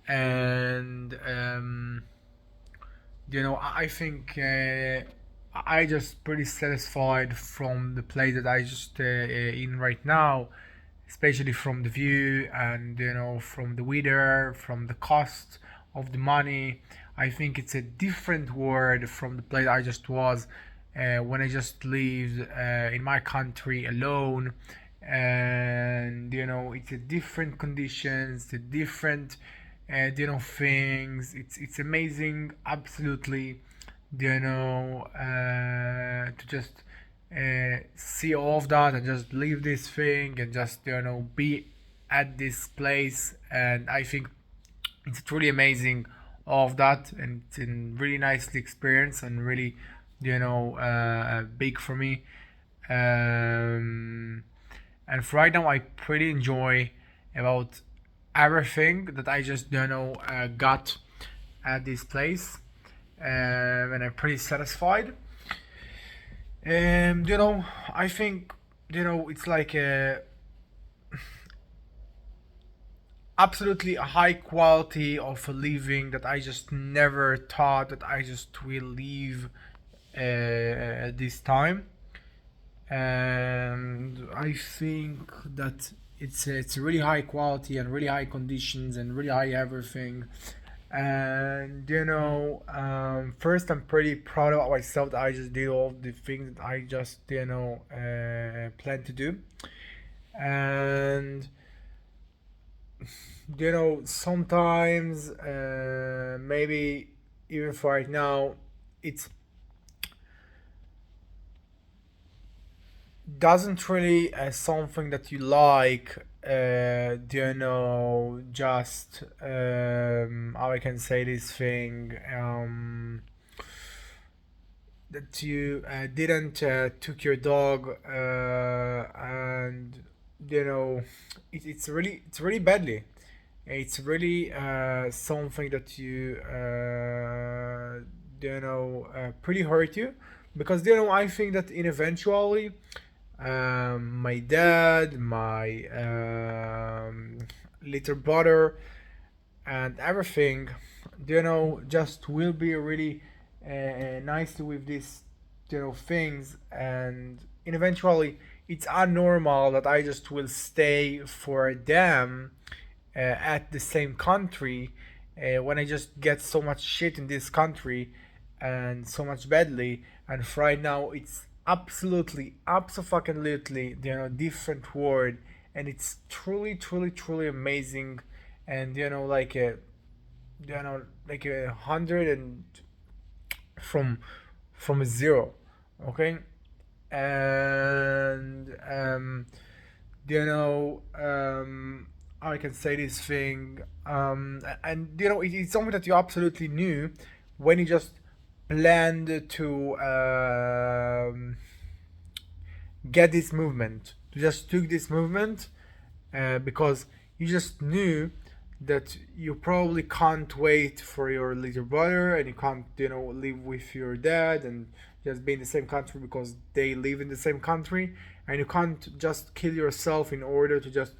and I think I just pretty satisfied from the place that I just in right now, especially from the view and from the weather, from the cost of the money. I think it's a different world from the place I just was when I just lived in my country alone, and it's a different conditions, the different things. It's amazing, absolutely. To just see all of that and just leave this thing and just be at this place. And I think it's truly amazing, all of that, and it's a really nicely experience and really big for me. um, and for right now I pretty enjoy about everything that I just got at this place, and I'm pretty satisfied. I think it's like a absolutely a high quality of a living that I just never thought that I just will leave at this time. And I think that it's really high quality and really high conditions and really high everything. And first I'm pretty proud of myself that I just did all the things that I just plan to do. And sometimes maybe even for right now it's doesn't really something that you like, just how I can say this thing, that you didn't took your dog, and it's really badly. It's really something that pretty hurt you, because I think that in eventually my dad, my little brother, and everything, just will be really nice with these, things. And eventually, it's unnormal that I just will stay for them at the same country when I just get so much shit in this country and so much badly. And for right now, it's absolutely, absolutely, different world, and it's truly, truly, truly amazing. And like a hundred and from a zero, okay. And I can say this thing, and it's something that you absolutely knew when you just planned to get this movement, to just took this movement, because you just knew that you probably can't wait for your little brother, and you can't live with your dad and just be in the same country because they live in the same country, and you can't just kill yourself in order to just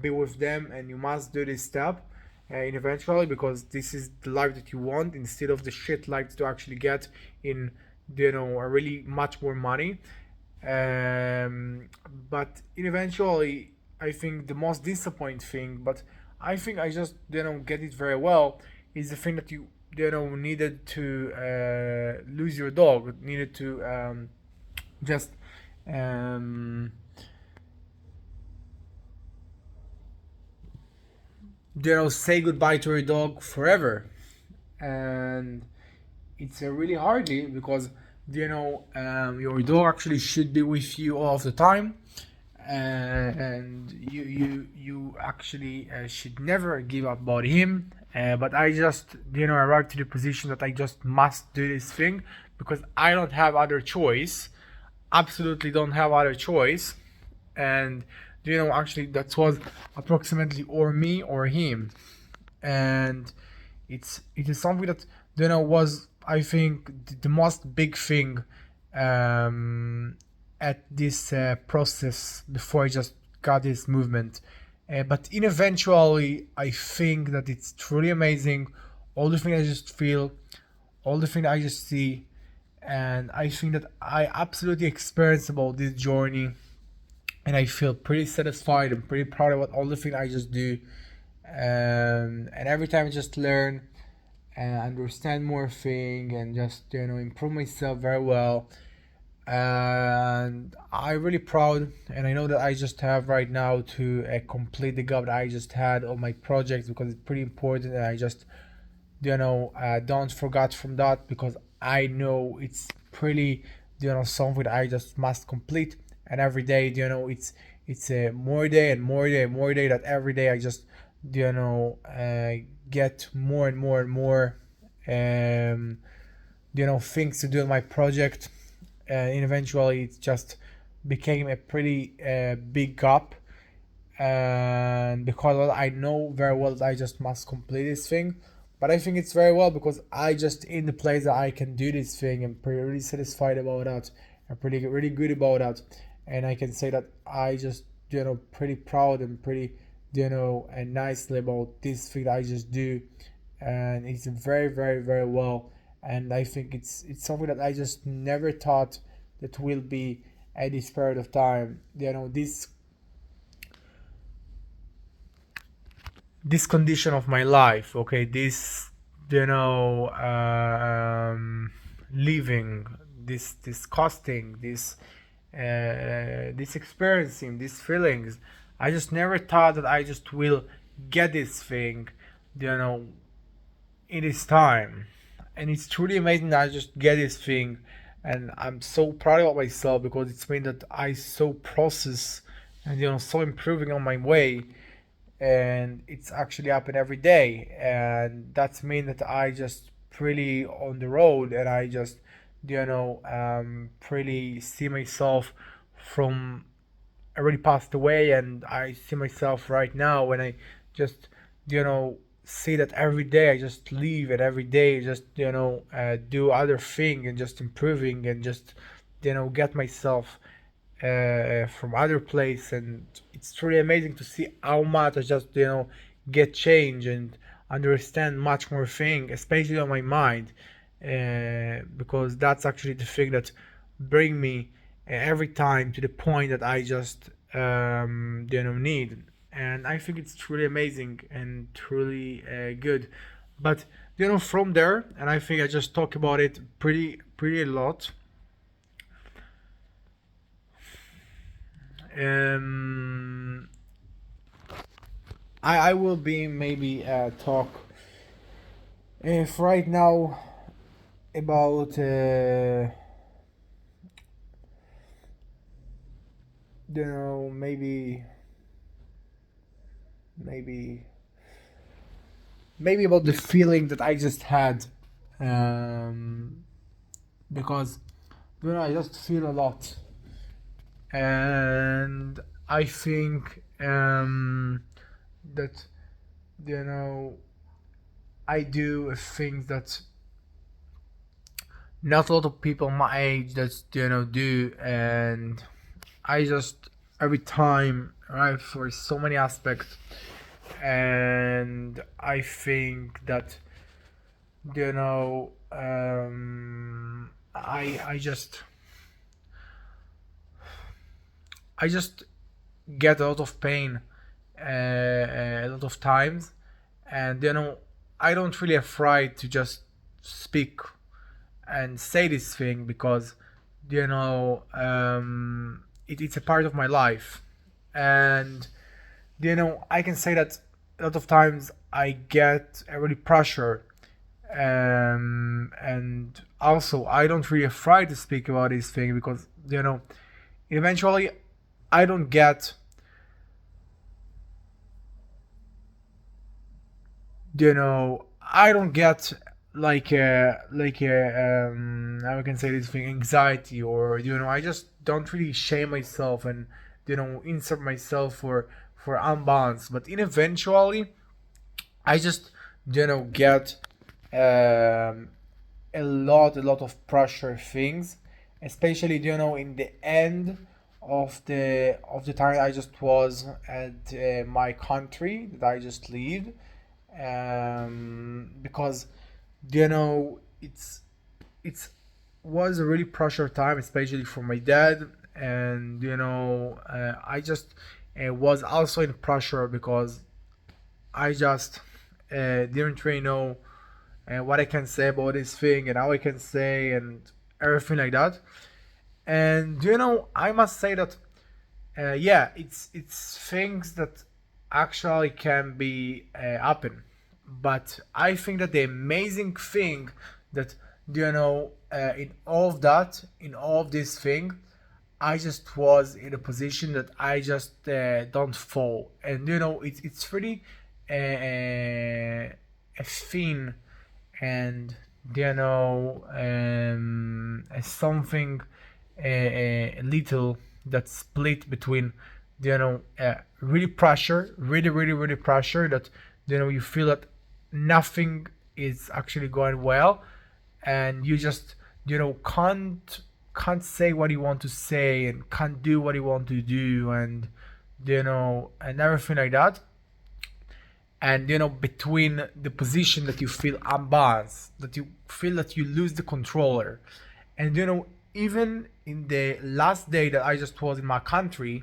be with them, and you must do this step in eventually, because this is the life that you want instead of the shit life to actually get in a really much more money. But eventually, I think the most disappointing thing, but I think I just get it very well, is the thing that you needed to lose your dog, needed to just um, say goodbye to your dog forever. And it's really hardly, because your dog actually should be with you all of the time, and you actually should never give up about him. But I just arrived to the position that I just must do this thing, because I don't have other choice, absolutely don't have other choice. And actually that was approximately or me or him. And it is something that was, I think, the most big thing at this process before I just got this movement. But in eventually, I think that it's truly amazing. All the things I just feel, all the things I just see, and I think that I absolutely experienced about this journey, and I feel pretty satisfied and pretty proud about all the things I just do. And every time I just learn and understand more thing and just improve myself very well. And I'm really proud, and I know that I just have right now to complete the job that I just had on my project, because it's pretty important, and I just don't forget from that, because I know it's pretty something that I just must complete. And every day it's a more day and more day and more day, that every day I just get more and more and more um things to do in my project. And eventually it just became a pretty big gap, and because I know very well that I just must complete this thing. But I think it's very well, because I just in the place that I can do this thing, and pretty really satisfied about that. I'm pretty really good about that, and I can say that I just pretty proud and pretty and nicely about this thing that I just do, and it's very very very well. And I think it's something that I just never thought that will be at this period of time. This condition of my life, okay, this living, this costing, this experiencing, these feelings. I just never thought that I just will get this thing, you know in this time. And it's truly amazing that I just get this thing, and I'm so proud of myself, because it's mean that I so process and so improving on my way. And it's actually happen every day, and that's mean that I just pretty on the road, and I just pretty see myself from already passed away, and I see myself right now when I just see that every day I just live, and every day just do other thing, and just improving, and just get myself from other place. And it's really amazing to see how much I just get change and understand much more thing, especially on my mind, because that's actually the thing that bring me every time to the point that I just need. And I think it's truly amazing and truly good. But from there, and I think I just talk about it pretty a lot. um I will be maybe talk if right now about maybe maybe maybe about the feeling that I just had, um because I just feel a lot. And I think that you know I do things that not a lot of people my age that do. And I just every time, right, for so many aspects. And I think that I just get a lot of pain a lot of times. And I don't really afraid to just speak and say this thing, because it's a part of my life. And I can say that a lot of times I get a really pressure. And also I don't really afraid to speak about this thing, because eventually I don't get I don't get how I can say this thing, anxiety, or I just don't really shame myself and insert myself for unbalance. But in eventually I just get um a lot of pressure things, especially in the end of the time I just was at my country that I just lived, because it's was a really pressure time, especially for my dad, and I just was also in pressure because I just didn't really know what I can say about this thing and how I can say and everything like that. And I must say that yeah, it's things that actually can be happen, but I think that the amazing thing that in all of that, in all of this thing, I just was in a position that I just don't fall, and it's really a thing, and something little that split between really pressure, really pressure that you feel that nothing is actually going well, and you just can't say what you want to say and can't do what you want to do, and and everything like that. And between the position that you feel unbalanced, that you feel that you lose the controller, and even in the last day that I just was in my country,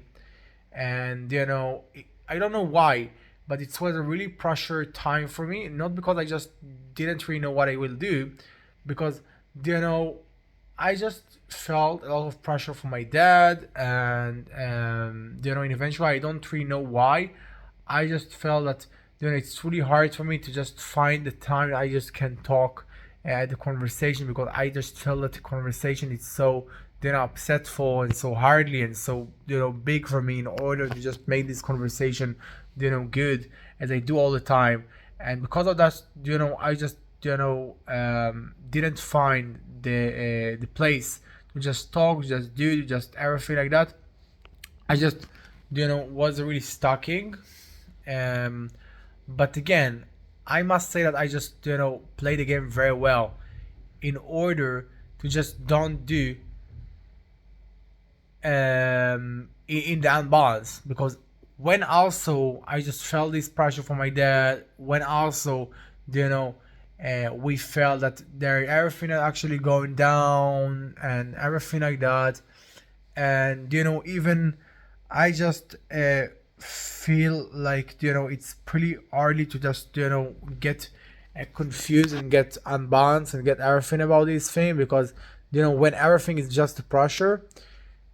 and I don't know why, but it was a really pressure time for me, not because I just didn't really know what I will do, because you know I just felt a lot of pressure from my dad, and and eventually I don't really know why. I just felt that it's really hard for me to just find the time that I just can talk the conversation, because I just felt that the conversation is so upsetful and so hardly and so big for me, in order to just make this conversation good, as I do all the time. And because of that, I just didn't find the place to just talk, just do just everything like that. I just was really stucking. um but again, I must say that I just play the game very well, in order to just don't do in the unbalance, because when also I just felt this pressure from my dad, when also you know we felt that there everything is actually going down and everything like that. And even I just feel like it's pretty early to just get confused and get unbalanced and get everything about this thing, because when everything is just a pressure,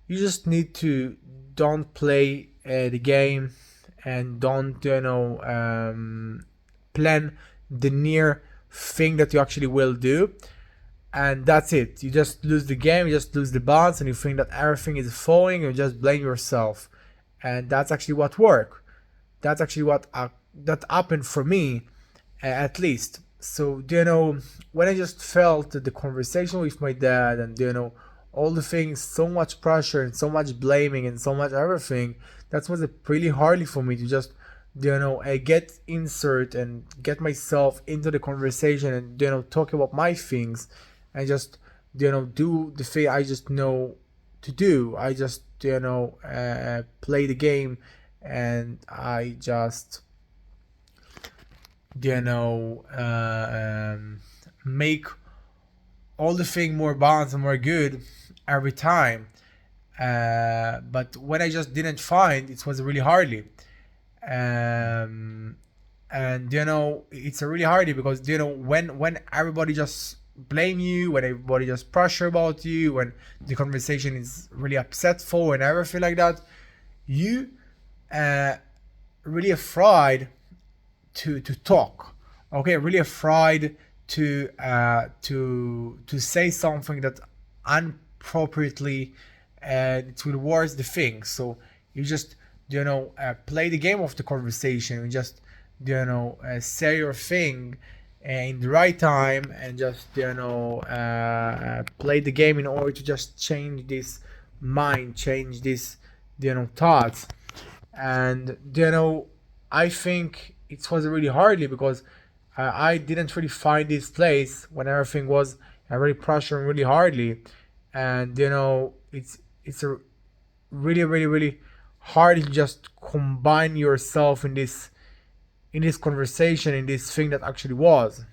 you just need to don't play the game, and don't plan the near thing that you actually will do, and that's it. You just lose the game, you just lose the balance, and you think that everything is falling, and you just blame yourself. And that's actually what worked. That's actually what that happened for me, at least. So when I just felt the conversation with my dad, and all the things, so much pressure and so much blaming and so much everything, that was really hardly for me to just get insert and get myself into the conversation, and talk about my things, and just do the thing I just know to do. I just play the game, and I just make all the thing more balanced and more good every time. But when I just didn't find, it was really hardly. um, and it's a really hardy, because when everybody just blame you, when everybody just pressure about you, when the conversation is really upsetful and everything like that, you uh, really afraid to talk. Okay, really afraid to say something that inappropriately, and it will worse the thing. So you just play the game of the conversation, and just say your thing in the right time, and just play the game in order to just change this mind, change this thoughts. And I think it was really hardly, because I didn't really find this place when everything was really pressuring really hardly. And it's a really, really, really hard if you just combine yourself in this conversation, in this thing that actually was.